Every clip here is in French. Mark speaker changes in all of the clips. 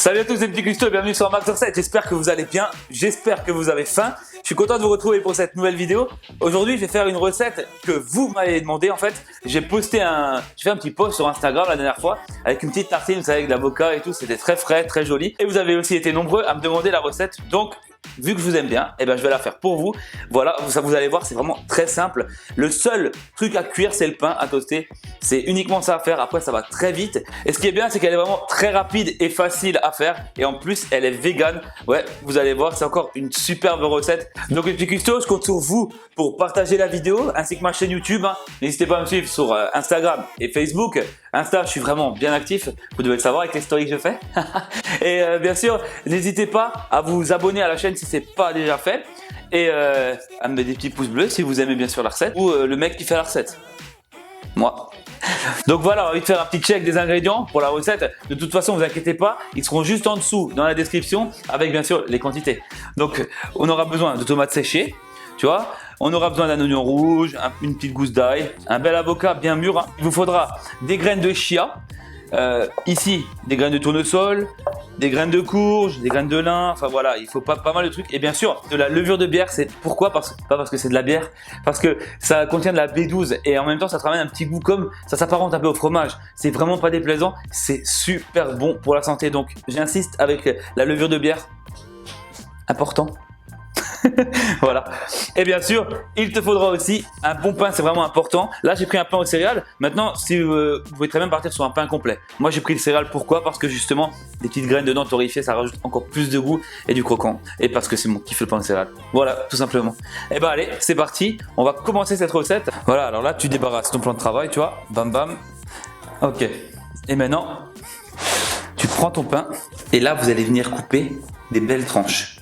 Speaker 1: Salut à tous les petits cuistots et bienvenue sur Max Recettes. J'espère que vous allez bien, j'espère que vous avez faim. Je suis content de vous retrouver pour cette nouvelle vidéo. Aujourd'hui, je vais faire une recette que vous m'avez demandé en fait. J'ai fait un petit post sur Instagram la dernière fois avec une petite tartine, vous savez, avec de l'avocat et tout. C'était très frais, très joli. Et vous avez aussi été nombreux à me demander la recette. Donc, vu que je vous aime bien, je vais la faire pour vous. Voilà, vous allez voir, c'est vraiment très simple. Le seul truc à cuire, c'est le pain à toaster. C'est uniquement ça à faire. Après, ça va très vite. Et ce qui est bien, c'est qu'elle est vraiment très rapide et facile à faire. Et en plus, elle est vegan. Ouais, vous allez voir, c'est encore une superbe recette. Donc, les petits cuistots, je compte sur vous pour partager la vidéo ainsi que ma chaîne YouTube. N'hésitez pas à me suivre sur Instagram et Facebook. Insta, je suis vraiment bien actif. Vous devez le savoir avec les stories que je fais. Et bien sûr, n'hésitez pas à vous abonner à la chaîne si c'est pas déjà fait. Et à me mettre des petits pouces bleus si vous aimez bien sûr la recette. Ou le mec qui fait la recette. Moi. Donc voilà, on va vite faire un petit check des ingrédients pour la recette. De toute façon, vous inquiétez pas, ils seront juste en dessous dans la description avec bien sûr les quantités. Donc on aura besoin de tomates séchées, tu vois. On aura besoin d'un oignon rouge, une petite gousse d'ail, un bel avocat bien mûr. Hein. Il vous faudra des graines de chia, ici des graines de tournesol, des graines de courge, des graines de lin, enfin voilà, il faut pas mal de trucs. Et bien sûr, de la levure de bière, c'est pourquoi? Pas parce que c'est de la bière, parce que ça contient de la B12 et en même temps ça te ramène un petit goût comme ça s'apparente un peu au fromage. C'est vraiment pas déplaisant, c'est super bon pour la santé. Donc j'insiste avec la levure de bière, important. Voilà. Et bien sûr, il te faudra aussi un bon pain, c'est vraiment important. Là, j'ai pris un pain aux céréales. Maintenant, si vous pouvez très bien partir sur un pain complet. Moi, j'ai pris le céréal. Pourquoi? Parce que justement, des petites graines dedans torréfiées, ça rajoute encore plus de goût et du croquant. Et parce que c'est mon kiff le pain aux céréales. Voilà, tout simplement. Et ben allez, c'est parti. On va commencer cette recette. Voilà, alors là, tu débarrasses ton plan de travail, tu vois. Bam bam. Ok. Et maintenant, tu prends ton pain et là, vous allez venir couper des belles tranches.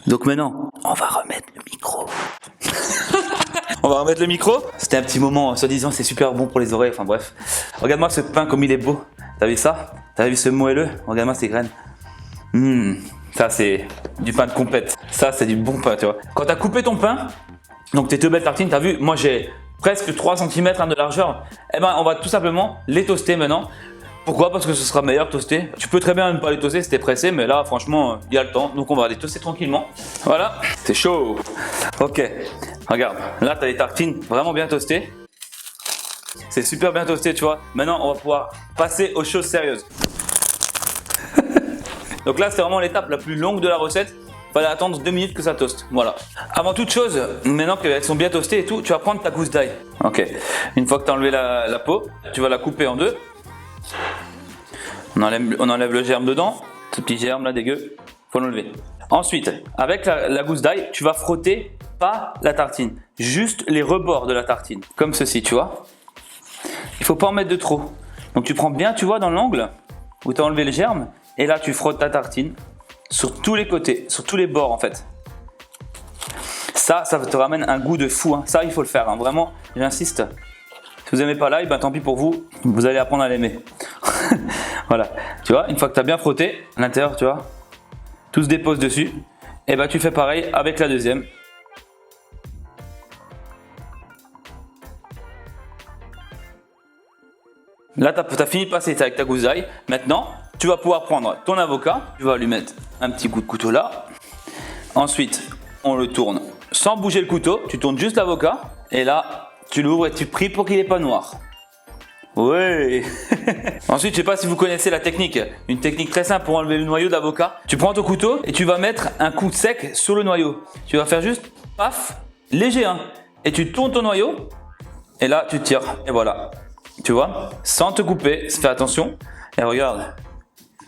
Speaker 1: Donc maintenant, on va remettre le micro. On va remettre le micro. C'était un petit moment, soi-disant, c'est super bon pour les oreilles. Enfin bref. Regarde-moi ce pain comme il est beau. T'as vu ça? T'as vu ce moelleux? Regarde-moi ces graines. Ça c'est du pain de compète. Ça c'est du bon pain, tu vois. Quand t'as coupé ton pain, donc tes deux belles tartines, t'as vu? Moi j'ai presque 3 cm de largeur. On va tout simplement les toaster maintenant. Pourquoi? Parce que ce sera meilleur toasté. Tu peux très bien ne pas les toaster si t'es pressé, mais là franchement il y a le temps, donc on va les toaster tranquillement. Voilà, c'est chaud. Ok, regarde, là t'as les tartines vraiment bien toastées. C'est super bien toasté, tu vois. Maintenant on va pouvoir passer aux choses sérieuses. Donc là c'est vraiment l'étape la plus longue de la recette. Fallait attendre 2 minutes que ça toaste. Voilà. Avant toute chose, maintenant qu'elles sont bien toastées et tout, tu vas prendre ta gousse d'ail. Ok. Une fois que tu as enlevé la peau, tu vas la couper en deux. On enlève le germe dedans, ce petit germe là dégueu, faut l'enlever. Ensuite, avec la gousse d'ail, tu vas frotter pas la tartine, juste les rebords de la tartine, comme ceci, tu vois. Il faut pas en mettre de trop. Donc tu prends bien, tu vois, dans l'angle où tu as enlevé le germe, et là tu frottes ta tartine sur tous les côtés, sur tous les bords en fait. Ça te ramène un goût de fou, hein. Ça il faut le faire, hein. Vraiment, j'insiste. Si vous n'aimez pas l'ail, tant pis pour vous, vous allez apprendre à l'aimer. Voilà, tu vois, une fois que tu as bien frotté, à l'intérieur, tu vois, tout se dépose dessus, et tu fais pareil avec la deuxième. Là, tu as fini de passer avec ta gousse d'ail. Maintenant, tu vas pouvoir prendre ton avocat, tu vas lui mettre un petit coup de couteau là. Ensuite, on le tourne sans bouger le couteau, tu tournes juste l'avocat, et là, tu l'ouvres et tu pries pour qu'il n'est pas noir. Ouais. Ensuite, je sais pas si vous connaissez la technique, une technique très simple pour enlever le noyau d'avocat. Tu prends ton couteau et tu vas mettre un coup sec sur le noyau. Tu vas faire juste paf, léger hein, et tu tournes ton noyau et là tu tires et voilà. Tu vois, sans te couper, fais attention et regarde,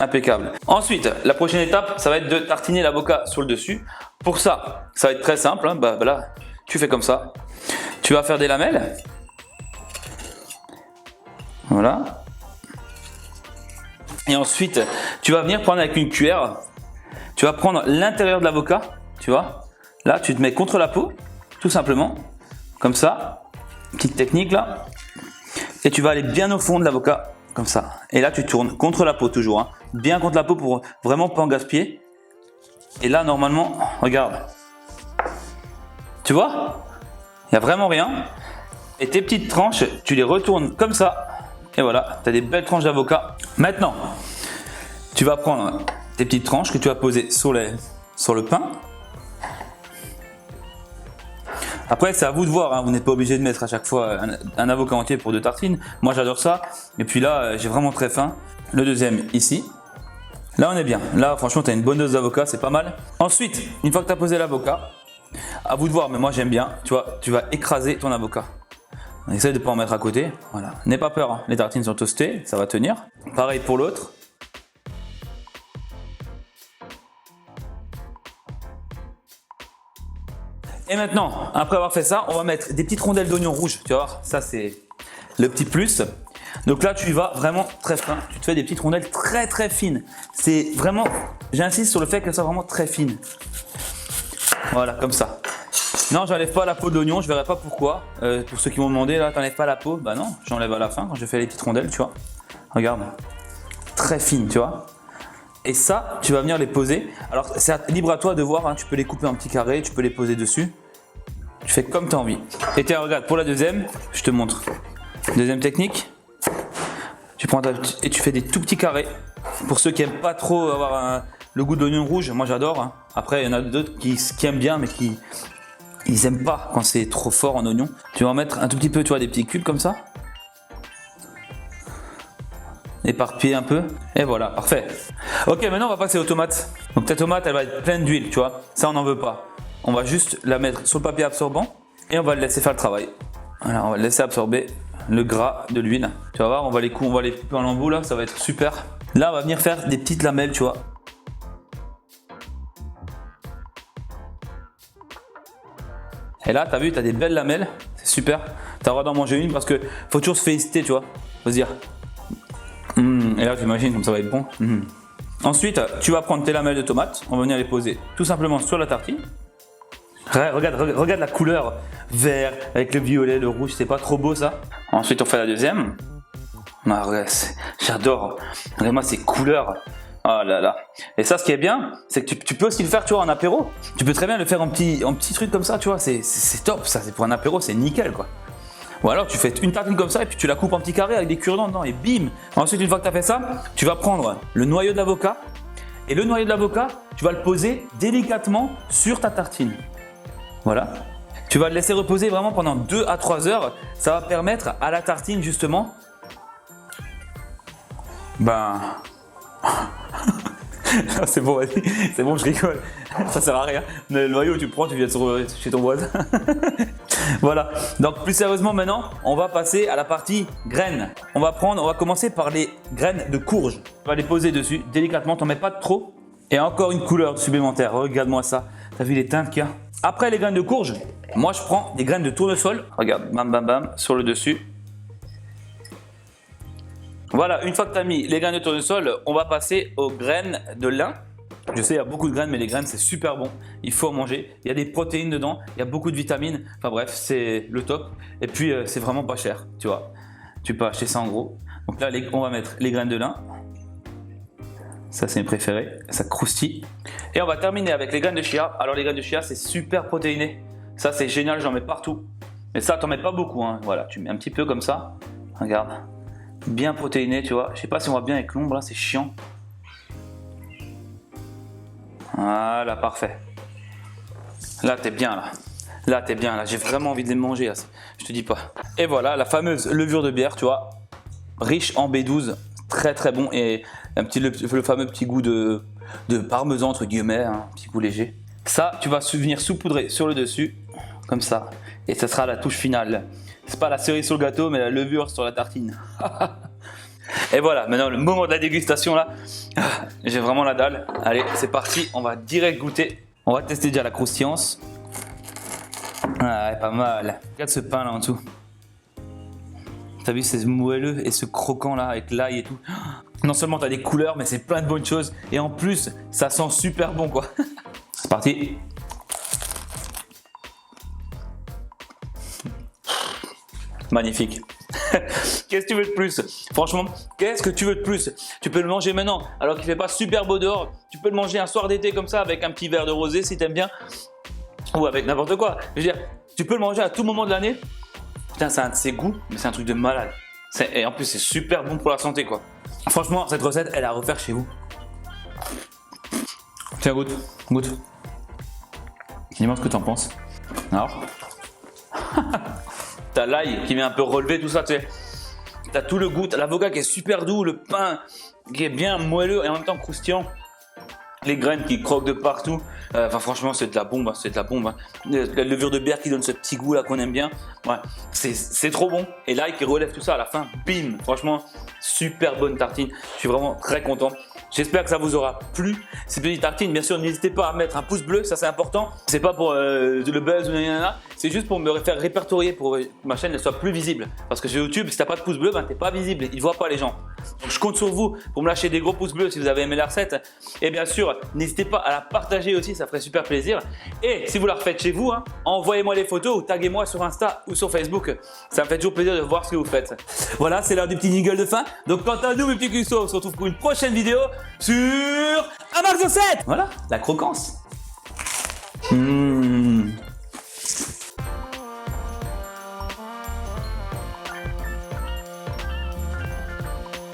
Speaker 1: impeccable. Ensuite, la prochaine étape, ça va être de tartiner l'avocat sur le dessus. Pour ça, ça va être très simple. Hein. Là, tu fais comme ça. Tu vas faire des lamelles. Voilà. Et ensuite, tu vas venir prendre avec une cuillère, tu vas prendre l'intérieur de l'avocat, tu vois. Là, tu te mets contre la peau, tout simplement, comme ça. Petite technique là. Et tu vas aller bien au fond de l'avocat, comme ça. Et là, tu tournes contre la peau toujours, hein. Bien contre la peau pour vraiment pas en gaspiller. Et là, normalement, regarde. Tu vois? Il n'y a vraiment rien. Et tes petites tranches, tu les retournes comme ça. Et voilà, tu as des belles tranches d'avocat. Maintenant, tu vas prendre tes petites tranches que tu vas poser sur le pain. Après, c'est à vous de voir, hein. Vous n'êtes pas obligé de mettre à chaque fois un avocat entier pour 2 tartines. Moi, j'adore ça. Et puis là, j'ai vraiment très faim. Le deuxième ici. Là, on est bien. Là, franchement, tu as une bonne dose d'avocat, c'est pas mal. Ensuite, une fois que tu as posé l'avocat, à vous de voir, mais moi, j'aime bien. Tu vois, tu vas écraser ton avocat. On essaye de ne pas en mettre à côté. Voilà. N'aie pas peur, hein. Les tartines sont toastées, ça va tenir. Pareil pour l'autre. Et maintenant, après avoir fait ça, on va mettre des petites rondelles d'oignon rouge. Tu vois, ça c'est le petit plus. Donc là, tu y vas vraiment très fin. Tu te fais des petites rondelles très très fines. C'est vraiment, j'insiste sur le fait qu'elles soient vraiment très fines. Voilà, comme ça. Non, j'enlève pas la peau de l'oignon, je verrai pas pourquoi. Pour ceux qui m'ont demandé, là, t'enlèves pas la peau. Bah non, j'enlève à la fin quand je fais les petites rondelles, tu vois. Regarde, très fines, tu vois. Et ça, tu vas venir les poser. Alors, c'est libre à toi de voir, hein. Tu peux les couper en petits carrés, tu peux les poser dessus. Tu fais comme tu as envie. Et tiens, regarde, pour la deuxième, je te montre. Deuxième technique. Tu prends et tu fais des tout petits carrés. Pour ceux qui n'aiment pas trop avoir le goût d'oignon rouge, moi j'adore, hein. Après, il y en a d'autres qui aiment bien, mais qui n'aiment pas quand c'est trop fort en oignon. Tu vas en mettre un tout petit peu, tu vois, des petits cubes comme ça. Éparpiller un peu. Et voilà, parfait. Ok, maintenant on va passer aux tomates. Donc ta tomate, elle va être pleine d'huile, tu vois. Ça, on n'en veut pas. On va juste la mettre sur le papier absorbant et on va le laisser faire le travail. Voilà, on va le laisser absorber le gras de l'huile. Tu vas voir, on va les couper en lambeaux là, ça va être super. Là, on va venir faire des petites lamelles, tu vois. Et là, tu as vu, tu as des belles lamelles, c'est super. Tu as le droit d'en manger une parce que faut toujours se féliciter, tu vois. Faut se dire. Et là, tu imagines comme ça va être bon. Ensuite, tu vas prendre tes lamelles de tomates, on va venir les poser tout simplement sur la tartine. Regarde la couleur vert avec le violet, le rouge, c'est pas trop beau ça. Ensuite, on fait la deuxième. Ah, j'adore vraiment ces couleurs. Oh là là. Et ça, ce qui est bien, c'est que tu peux aussi le faire, tu vois, en apéro. Tu peux très bien le faire en petit truc comme ça, tu vois. C'est top, ça. C'est pour un apéro, c'est nickel, quoi. Ou alors, tu fais une tartine comme ça et puis tu la coupes en petits carrés avec des cure-dents dedans et bim. Ensuite, une fois que tu as fait ça, tu vas prendre le noyau de l'avocat et le noyau de l'avocat, tu vas le poser délicatement sur ta tartine. Voilà. Tu vas le laisser reposer vraiment pendant 2 à 3 heures. Ça va permettre à la tartine justement. C'est bon, vas-y. C'est bon, je rigole. Ça sert à rien. Le noyau, tu le prends, tu viens chez ton voisin. Voilà. Donc plus sérieusement maintenant, on va passer à la partie graines. On va commencer par les graines de courge. Tu vas les poser dessus délicatement, t'en mets pas de trop. Et encore une couleur supplémentaire. Regarde-moi ça. T'as vu les teintes qu'il y a? Après les graines de courge, moi je prends des graines de tournesol. Regarde, bam bam bam, sur le dessus. Voilà, une fois que tu as mis les graines de tournesol, on va passer aux graines de lin. Je sais, il y a beaucoup de graines, mais les graines, c'est super bon. Il faut en manger. Il y a des protéines dedans, il y a beaucoup de vitamines. Enfin bref, c'est le top. Et puis, c'est vraiment pas cher, tu vois. Tu peux acheter ça en gros. Donc là, on va mettre les graines de lin. Ça, c'est mes préférés. Ça croustille. Et on va terminer avec les graines de chia. Alors, les graines de chia, c'est super protéiné. Ça, c'est génial, j'en mets partout. Mais ça, t'en mets pas beaucoup, hein. Voilà, tu mets un petit peu comme ça. Regarde. Bien protéiné, tu vois. Je sais pas si on voit bien avec l'ombre, là, c'est chiant. Voilà, parfait. Là, t'es bien, là. Là, t'es bien, là. J'ai vraiment envie de les manger, là. Je te dis pas. Et voilà, la fameuse levure de bière, tu vois. Riche en B12. Très, très bon. Et le fameux petit goût de parmesan, entre guillemets. Hein, un petit goût léger. Ça, tu vas venir saupoudrer sur le dessus. Comme ça. Et ça sera la touche finale. C'est pas la cerise sur le gâteau, mais la levure sur la tartine. Et voilà, maintenant le moment de la dégustation là. J'ai vraiment la dalle. Allez, c'est parti, on va direct goûter. On va tester déjà la croustillance. Ah, ouais, pas mal. Regarde ce pain là en dessous. T'as vu, c'est moelleux et ce croquant là avec l'ail et tout. Non seulement t'as des couleurs, mais c'est plein de bonnes choses. Et en plus, ça sent super bon quoi. C'est parti. Magnifique. Qu'est-ce que tu veux de plus? Franchement, qu'est-ce que tu veux de plus? Tu peux le manger maintenant, alors qu'il fait pas super beau dehors. Tu peux le manger un soir d'été comme ça, avec un petit verre de rosé si t'aimes bien, ou avec n'importe quoi. Je veux dire, tu peux le manger à tout moment de l'année. Putain, c'est un de ses goûts, mais c'est un truc de malade. Et en plus, c'est super bon pour la santé, quoi. Franchement, cette recette, elle est à refaire chez vous. Tiens, goûte, goûte. Dis-moi ce que t'en penses. Alors, t'as l'ail qui vient un peu relever tout ça, tu sais. T'as tout le goût, t'as l'avocat qui est super doux, le pain qui est bien moelleux et en même temps croustillant. Les graines qui croquent de partout. Enfin, franchement, c'est de la bombe, c'est de la bombe. La levure de bière qui donne ce petit goût là qu'on aime bien. Ouais, c'est trop bon. Et l'ail qui relève tout ça à la fin, bim. Franchement, super bonne tartine. Je suis vraiment très content. J'espère que ça vous aura plu. Ces petites tartines, bien sûr, n'hésitez pas à mettre un pouce bleu, ça c'est important. C'est pas pour le buzz ou nanana, c'est juste pour me faire répertorier pour que ma chaîne elle soit plus visible. Parce que sur YouTube, si t'as pas de pouce bleu, ben t'es pas visible, ils voient pas les gens. Donc je compte sur vous pour me lâcher des gros pouces bleus si vous avez aimé la recette. Et bien sûr, n'hésitez pas à la partager aussi, ça ferait super plaisir. Et si vous la refaites chez vous, hein, envoyez-moi les photos ou taguez-moi sur Insta ou sur Facebook. Ça me fait toujours plaisir de voir ce que vous faites. Voilà, c'est l'heure du petit jingle de fin. Donc quant à nous, mes petits cuissots, on se retrouve pour une prochaine vidéo sur Amax Recettes. Voilà, la croquance.